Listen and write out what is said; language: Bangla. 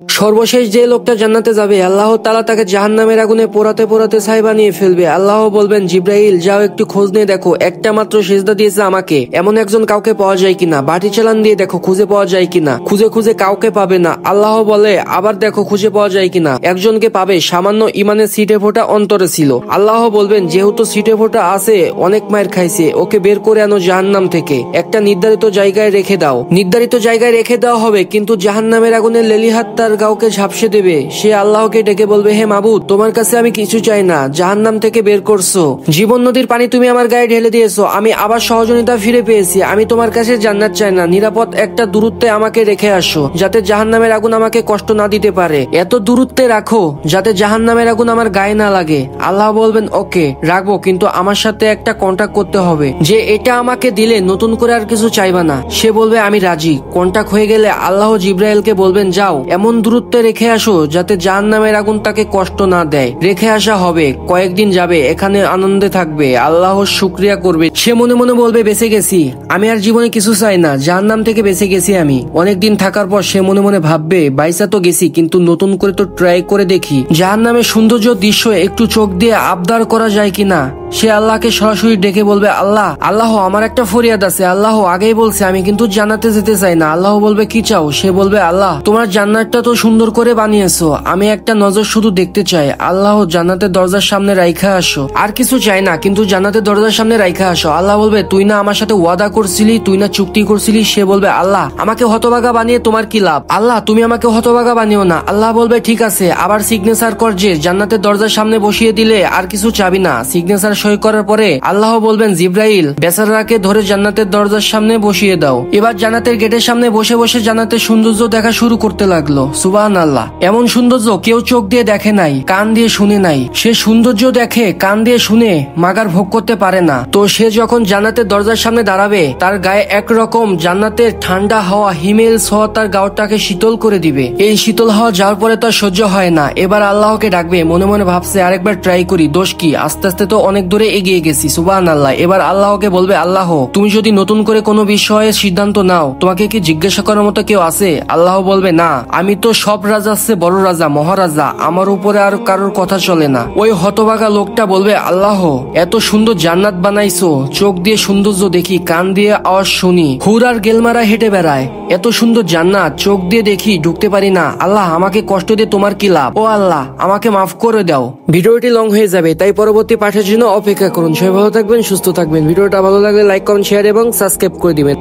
সর্বশেষ যে লোকটা জান্নাতে যাবে আল্লাহ তাআলা তাকে জাহান্নামের আগুনে পোড়াতে পোড়াতে ছাই বানিয়ে ফেলবে। আল্লাহ বলবেন, জিব্রাইল যাও একটু খোঁজ নিয়ে দেখো, একটা মাত্র সিজদা দিয়েছে আমাকে এমন একজন কাউকে পাওয়া যায় কিনা। বাটি চালান দিয়ে দেখো খুঁজে পাওয়া যায় কিনা। খুঁজে খুঁজে কাউকে পাবে না। আল্লাহ বলে, আবার দেখো খুঁজে পাওয়া যায় কিনা। একজনকে পাবে, সামান্য ইমানের ছিটে ফোঁটা অন্তরে ছিল। আল্লাহ বলবেন, যেহেতু ছিটে ফোঁটা আছে, অনেক মায়ের খাইছে, ওকে বের করে আনো জাহান্নাম থেকে, একটা নির্ধারিত জায়গায় রেখে দাও। নির্ধারিত জায়গায় রেখে দেওয়া হবে, কিন্তু জাহান্নামের আগুনের লেলিহাত তার কাউকে ঝাপসে দেবে। সে আল্লাহকে ডেকে বলবে, হে মাবুদ, তোমার কাছে আমি কিছু চাই না, জাহান্নাম থেকে বের করছো, জীবন নদীর পানি তুমি আমার গায়ে ঢেলে দিয়েছো, আমি আবার সহযোগিতা ফিরে পেয়েছি, আমি তোমার কাছে জান্নাত চাই না, নিরাপদ একটা দূরত্বে আমাকে রেখে আসো, যাতে জাহান্নামের আগুন আমাকে কষ্ট না দিতে পারে। এত দূরত্বে রাখো যাতে জাহান্নামের আগুন আমার গায়ে না লাগে। আল্লাহ বলবেন, ওকে রাখবো, কিন্তু আমার সাথে একটা কন্ট্যাক্ট করতে হবে, যে এটা আমাকে দিলে নতুন করে আর কিছু চাইবা না। সে বলবে, আমি রাজি। কন্ট্যাক্ট হয়ে গেলে আল্লাহ জিব্রাইলকে বলবেন, যাও এমন দূরত্বে রেখে আসো যাতে জাহান্নামের আগুন তাকে কষ্ট না দেয়। রেখে আসা হবে, কয়েকদিন যাবে, এখানে আনন্দে থাকবে, আল্লাহর শুকরিয়া করবে। সে মনে মনে বলবে, বেঁচে গেছি, আমি আর জীবনে কিছু চাই না, জাহান্নাম থেকে বেঁচে গেছি আমি। অনেকদিন থাকার পর সে মনে মনে ভাববে, বাইসা তো গেছি, কিন্তু নতুন করে তো ট্রাই করে দেখি, জাহান্নামের সৌন্দর্য দৃশ্য একটু চোখ দিয়ে আবদার করা যায় কিনা। সে আল্লাহকে সরাসরি ডেকে বলবে, আল্লাহ আল্লাহ আমার একটা ফরিয়াদ আছে, আল্লাহ আগেই বলছে আমি কিন্তু জান্নাতে যেতে চাই না। আল্লাহ বলবে, কি চাও? সে বলবে, আল্লাহ তোমার জান্নাতটা তো সুন্দর করে বানিয়েছো, আমি একটা নজর শুধু দেখতে চাই। আল্লাহ জান্নাতের দরজার সামনে রাইখা আসো, আর কিছু চাই না, কিন্তু জান্নাতের দরজার সামনে রাইখা আসো। আল্লাহ বলবে, তুই না আমার সাথে ওয়াদা করছিলি, তুই না চুক্তি করছিলি। সে বলবে, আল্লাহ আমাকে হতভাগা বানিয়ে তোমার কি লাভ, আল্লাহ তুমি আমাকে হতভাগা বানিও না। আল্লাহ বলবে, ঠিক আছে, আবার সিগনেচার কর, যে জান্নাতের দরজার সামনে বসিয়ে দিলে আর কিছু চাবি না। সিগনেচার সই করার পরে আল্লাহ বলবেন, জিব্রাইল বেচারাকে ধরে জান্নাতের দরজার সামনে বসিয়ে দাও। এবার জান্নাতের গেটের সামনে বসে বসে জান্নাতের সৌন্দর্য দেখা শুরু করতে লাগলো। সুবহানাল্লাহ, এমন সৌন্দর্য কেউ চোখ দিয়ে দেখে নাই, কান দিয়ে শুনে নাই। সে সৌন্দর্য দেখে, কান দিয়ে শুনে, মাগার ভোগ করতে পারে না। তো সে যখন জান্নাতের দরজার সামনে দাঁড়াবে, তার গায়ে একরকম জান্নাতের ঠান্ডা হাওয়া, হিমেল ছোঁয়া তার গাওটাকে শীতল করে দিবে। এই শীতল হাওয়া যাওয়ার পরে তার সহ্য হয় না। এবার আল্লাহকে ডাকবে, মনে মনে ভাবছে, আরেকবার ট্রাই করি, দোষ কি, আস্তে আস্তে তো অনেক দূরে এগিয়ে গেছি। সুবহানাল্লাহ। এবার আল্লাহকে বলবে, আল্লাহ তুমি যদি নতুন করে কোনো বিষয়ে সিদ্ধান্ত নাও, তোমাকে কি জিজ্ঞাসা করার মতো কেউ আছে? আল্লাহ বলবে, না, আমি তো সব রাজার চেয়ে বড় রাজা, মহারাজা, আমার উপরে আর কারোর কথা চলে না। ওই হতভাগা লোকটা বলবে, আল্লাহ এত সুন্দর জান্নাত বানাইছো, চোখ দিয়ে সৌন্দর্য দেখি, কান দিয়ে আওয়াজ শুনি, হুর আর গেলমারা হেঁটে বেড়ায়, এত সুন্দর জান্নাত চোখ দিয়ে দেখি, ঢুকতে পারি না। আল্লাহ আমাকে কষ্ট দিয়ে তোমার কি লাভ? ও আল্লাহ আমাকে মাফ করে দাও। ভিডিওটি লং হয়ে যাবে, তাই পরবর্তী পাঠের জন্য অপেক্ষা করুন। সবাই ভালো থাকবেন, সুস্থ থাকবেন। ভিডিওটা ভালো লাগলে লাইক, কমেন্ট, শেয়ার এবং সাবস্ক্রাইব করে দিবেন।